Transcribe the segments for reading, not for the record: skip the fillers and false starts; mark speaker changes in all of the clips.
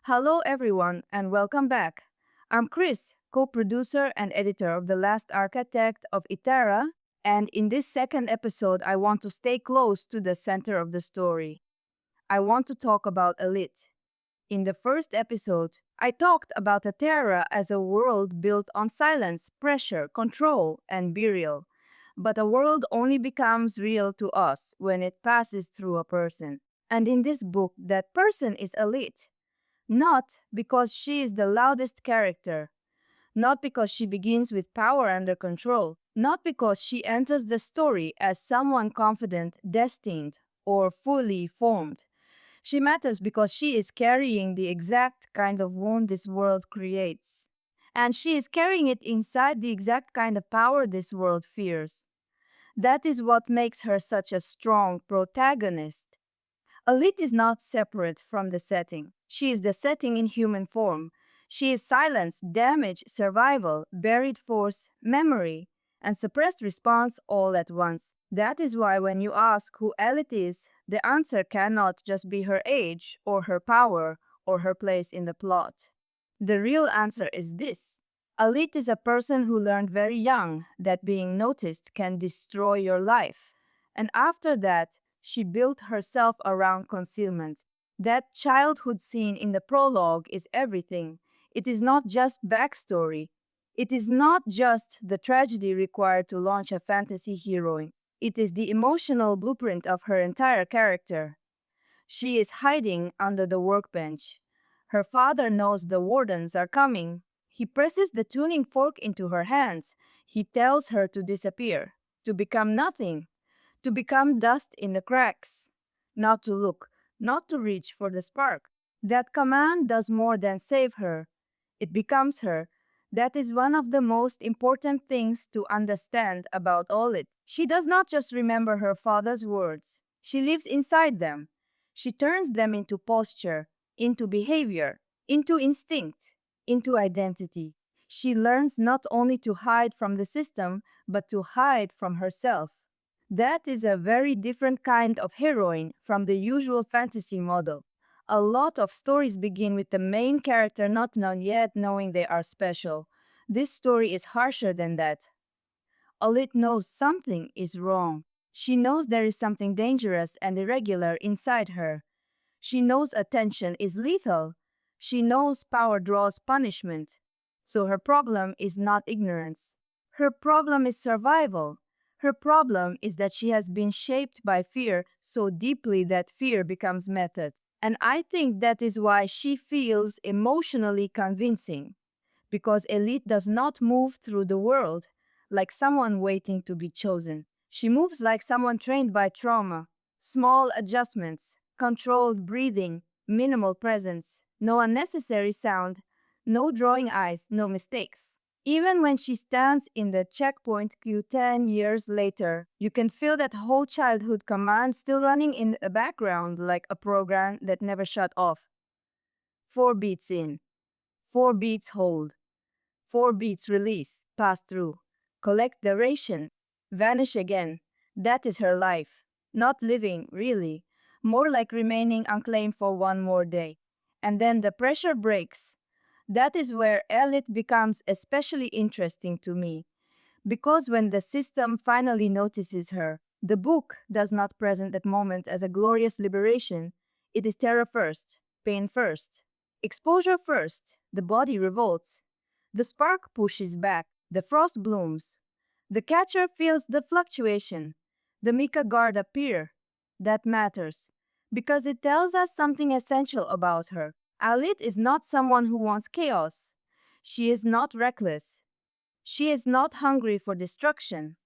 Speaker 1: Hello, everyone, and welcome back. I'm Chris, co producer and editor of The Last Architect of Eterra, and in this second episode, I want to stay close to the center of the story. I want to talk about Aelit. In the first episode, I talked about Eterra as a world built on silence, pressure, control, and burial. But a world only becomes real to us when it passes through a person. And in this book, that person is Aelit. Not because she is the loudest character, not because she begins with power under control, not because she enters the story as someone confident, destined, or fully formed. She matters because she is carrying the exact kind of wound this world creates. And she is carrying it inside the exact kind of power this world fears. That is what makes her such a strong protagonist. Alit is not separate from the setting. She is the setting in human form. She is silence, damage, survival, buried force, memory, and suppressed response all at once. That is why when you ask who Alit is, the answer cannot just be her age, or her power, or her place in the plot. The real answer is this. Alit is a person who learned very young that being noticed can destroy your life. And after that, she built herself around concealment. That childhood scene in the prologue is everything. It is not just backstory. It is not just the tragedy required to launch a fantasy heroine. It is the emotional blueprint of her entire character. She is hiding under the workbench. Her father knows the wardens are coming. He presses the tuning fork into her hands. He tells her to disappear, to become nothing, to become dust in the cracks, not to look, not to reach for the spark. That command does more than save her. It becomes her. That is one of the most important things to understand about Olit. She does not just remember her father's words. She lives inside them. She turns them into posture, into behavior, into instinct, into identity. She learns not only to hide from the system, but to hide from herself. That is a very different kind of heroine from the usual fantasy model. A lot of stories begin with the main character not known yet knowing they are special. This story is harsher than that. Olit knows something is wrong. She knows there is something dangerous and irregular inside her. She knows attention is lethal. She knows power draws punishment. So her problem is not ignorance. Her problem is survival. Her problem is that she has been shaped by fear so deeply that fear becomes method. And I think that is why she feels emotionally convincing. Because Elite does not move through the world like someone waiting to be chosen. She moves like someone trained by trauma. Small adjustments, controlled breathing, minimal presence, no unnecessary sound, no drawing eyes, no mistakes. Even when she stands in the checkpoint queue 10 years later, you can feel that whole childhood command still running in the background like a program that never shut off. 4 beats in, 4 beats hold, 4 beats release, pass through, collect the ration, vanish again. That is her life. Not living, really. More like remaining unclaimed for one more day. And then the pressure breaks. That is where Elliot becomes especially interesting to me. Because when the system finally notices her, the book does not present that moment as a glorious liberation. It is terror first, pain first, exposure first. The body revolts. The spark pushes back. The frost blooms. The catcher feels the fluctuation. The Mika guard appear. That matters. Because it tells us something essential about her. Alit is not someone who wants chaos. She is not reckless. She is not hungry for destruction.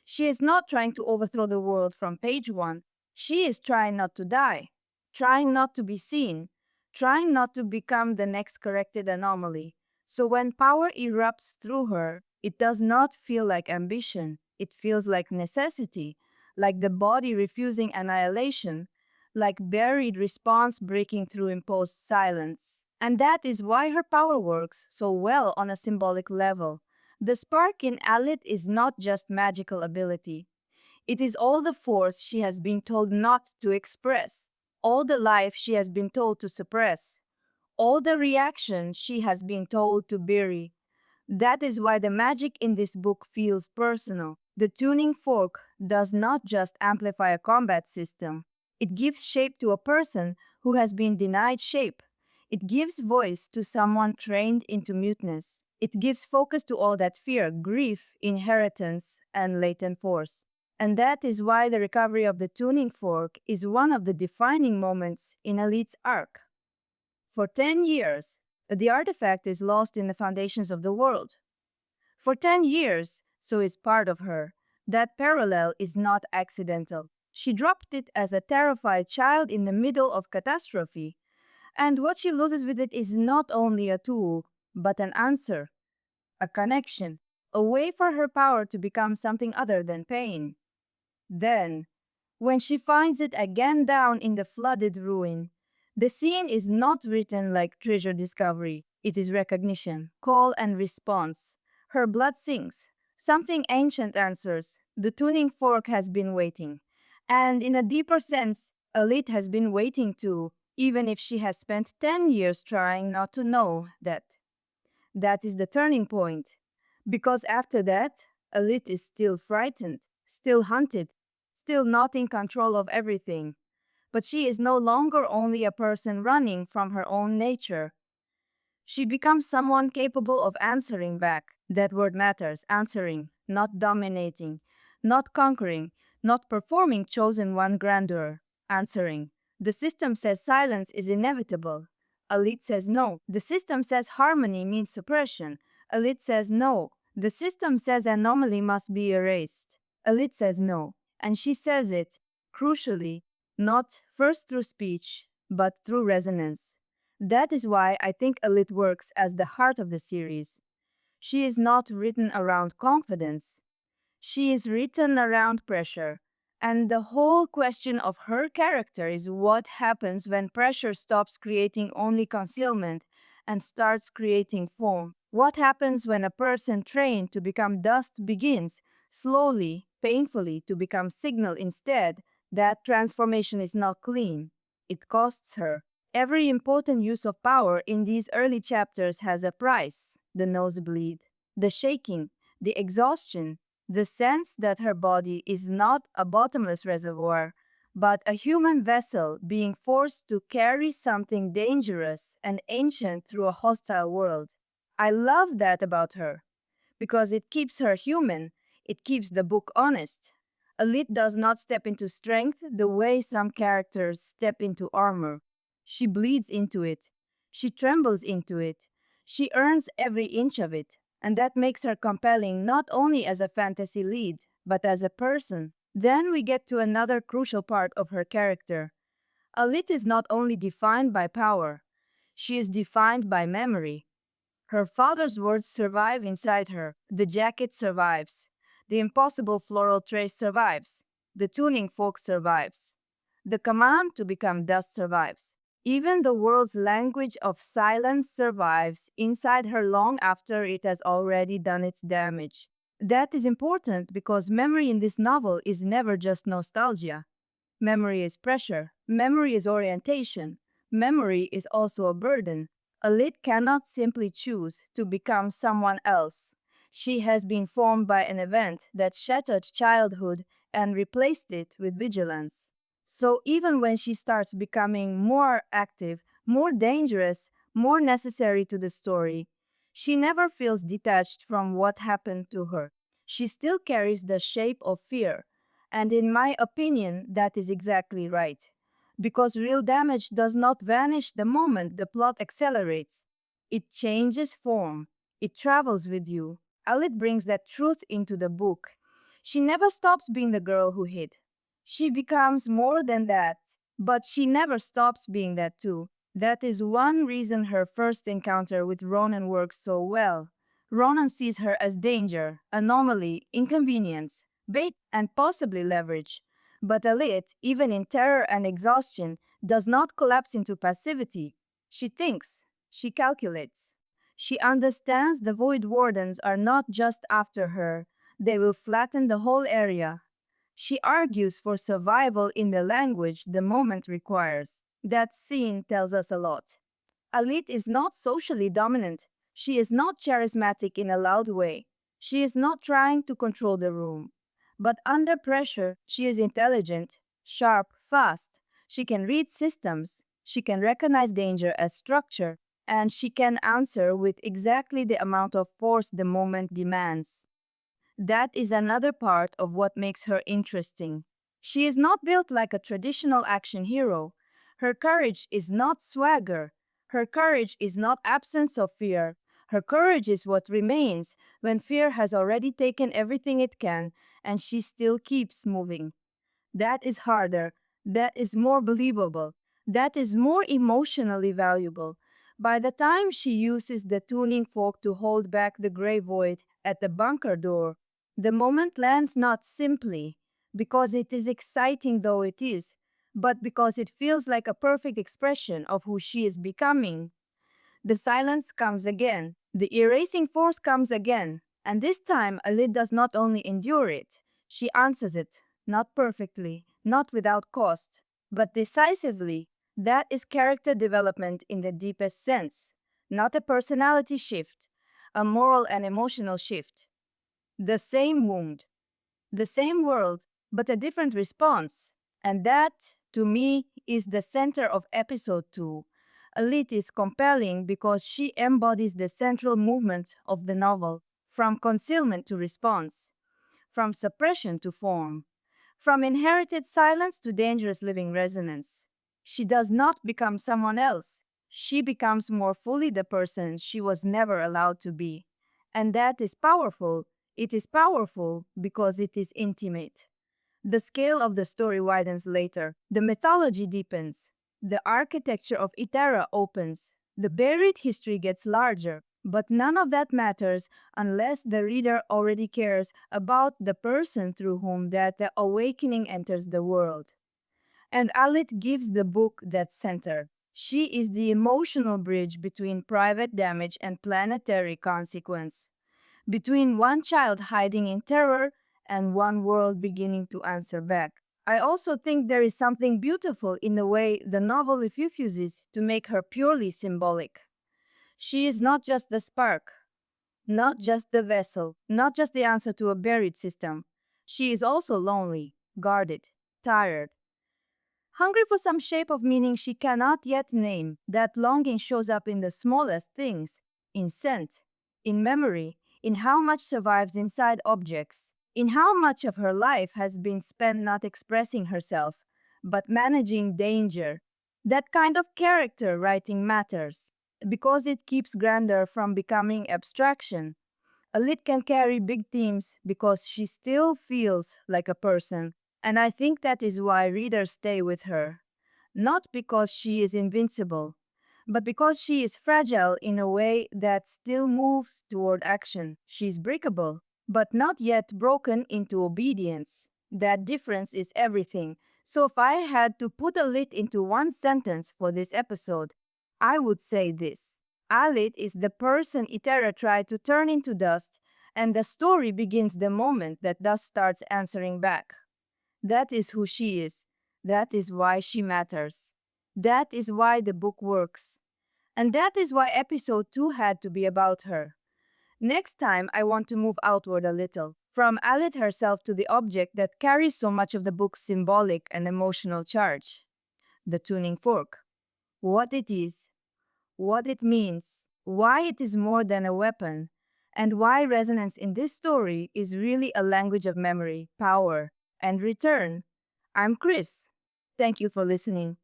Speaker 1: She is not trying to overthrow the world from page one. She is trying not to die, trying not to be seen, trying not to become the next corrected anomaly. So when power erupts through her, it does not feel like ambition. It feels like necessity, like the body refusing annihilation, like buried response breaking through imposed silence. And that is why her power works so well on a symbolic level. The spark in Alit is not just magical ability. It is all the force she has been told not to express, all the life she has been told to suppress, all the reactions she has been told to bury. That is why the magic in this book feels personal. The tuning fork does not just amplify a combat system, it gives shape to a person who has been denied shape. It gives voice to someone trained into muteness. It gives focus to all that fear, grief, inheritance, and latent force. And that is why the recovery of the tuning fork is one of the defining moments in Aelit's arc. For 10 years, the artifact is lost in the foundations of the world. For 10 years, so is part of her. That parallel is not accidental. She dropped it as a terrified child in the middle of catastrophe. And what she loses with it is not only a tool, but an answer, a connection, a way for her power to become something other than pain. Then, when she finds it again down in the flooded ruin, the scene is not written like treasure discovery. It is recognition, call and response. Her blood sinks. Something ancient answers. The tuning fork has been waiting. And in a deeper sense, Alit has been waiting too, even if she has spent 10 years trying not to know that. That is the turning point. Because after that, Alit is still frightened, still hunted, still not in control of everything. But she is no longer only a person running from her own nature. She becomes someone capable of answering back. That word matters, answering, not dominating, not conquering, not performing chosen one grandeur, answering. The system says silence is inevitable. Alit says no. The system says harmony means suppression. Alit says no. The system says anomaly must be erased. Alit says no. And she says it, crucially, not first through speech, but through resonance. That is why I think Alit works as the heart of the series. She is not written around confidence. She is written around pressure. And the whole question of her character is what happens when pressure stops creating only concealment and starts creating form. What happens when a person trained to become dust begins, slowly, painfully, to become signal instead? That transformation is not clean. It costs her. Every important use of power in these early chapters has a price: the nosebleed, the shaking, the exhaustion, the sense that her body is not a bottomless reservoir, but a human vessel being forced to carry something dangerous and ancient through a hostile world. I love that about her, because it keeps her human, it keeps the book honest. Alit does not step into strength the way some characters step into armor. She bleeds into it. She trembles into it. She earns every inch of it. And that makes her compelling not only as a fantasy lead, but as a person. Then we get to another crucial part of her character. Alit is not only defined by power, she is defined by memory. Her father's words survive inside her. The jacket survives. The impossible floral trace survives. The tuning fork survives. The command to become dust survives. Even the world's language of silence survives inside her long after it has already done its damage. That is important because memory in this novel is never just nostalgia. Memory is pressure. Memory is orientation. Memory is also a burden. Alit cannot simply choose to become someone else. She has been formed by an event that shattered childhood and replaced it with vigilance. So even when she starts becoming more active, more dangerous, more necessary to the story, she never feels detached from what happened to her. She still carries the shape of fear, and in my opinion, that is exactly right. Because real damage does not vanish the moment the plot accelerates. It changes form. It travels with you. Alit brings that truth into the book. She never stops being the girl who hid. She becomes more than that, but she never stops being that too. That is one reason her first encounter with Ronan works so well. Ronan sees her as danger, anomaly, inconvenience, bait, and possibly leverage. But Alit, even in terror and exhaustion, does not collapse into passivity. She thinks, she calculates. She understands the Void Wardens are not just after her, they will flatten the whole area. She argues for survival in the language the moment requires. That scene tells us a lot. Alit is not socially dominant. She is not charismatic in a loud way. She is not trying to control the room. But under pressure, she is intelligent, sharp, fast. She can read systems. She can recognize danger as structure. And she can answer with exactly the amount of force the moment demands. That is another part of what makes her interesting. She is not built like a traditional action hero. Her courage is not swagger. Her courage is not absence of fear. Her courage is what remains when fear has already taken everything it can and she still keeps moving. That is harder. That is more believable. That is more emotionally valuable. By the time she uses the tuning fork to hold back the gray void at the bunker door, the moment lands not simply because it is exciting though it is, but because it feels like a perfect expression of who she is becoming. The silence comes again. The erasing force comes again. And this time, Alit does not only endure it, she answers it, not perfectly, not without cost, but decisively. That is character development in the deepest sense, not a personality shift, a moral and emotional shift. The same wound, the same world, but a different response. And that, to me, is the center of episode 2. Elite is compelling because she embodies the central movement of the novel, from concealment to response, from suppression to form, from inherited silence to dangerous living resonance. She does not become someone else. She becomes more fully the person she was never allowed to be. And that is powerful. It is powerful because it is intimate. The scale of the story widens later. The mythology deepens. The architecture of Eterra opens. The buried history gets larger. But none of that matters unless the reader already cares about the person through whom that the awakening enters the world. And Alit gives the book that center. She is the emotional bridge between private damage and planetary consequence, between one child hiding in terror and one world beginning to answer back. I also think there is something beautiful in the way the novel refuses to make her purely symbolic. She is not just the spark, not just the vessel, not just the answer to a buried system. She is also lonely, guarded, tired, hungry for some shape of meaning she cannot yet name. That longing shows up in the smallest things, in scent, in memory, in how much survives inside objects, in how much of her life has been spent not expressing herself, but managing danger. That kind of character writing matters, because it keeps grandeur from becoming abstraction. Alit can carry big themes because she still feels like a person, and I think that is why readers stay with her. Not because she is invincible, but because she is fragile in a way that still moves toward action. She's breakable, but not yet broken into obedience. That difference is everything. So if I had to put Alit into one sentence for this episode, I would say this. Alit is the person Eterra tried to turn into dust, and the story begins the moment that dust starts answering back. That is who she is. That is why she matters. That is why the book works. And that is why episode 2 had to be about her. Next time, I want to move outward a little, from Alit herself to the object that carries so much of the book's symbolic and emotional charge, the tuning fork. What it is, what it means, why it is more than a weapon, and why resonance in this story is really a language of memory, power, and return. I'm Chris. Thank you for listening.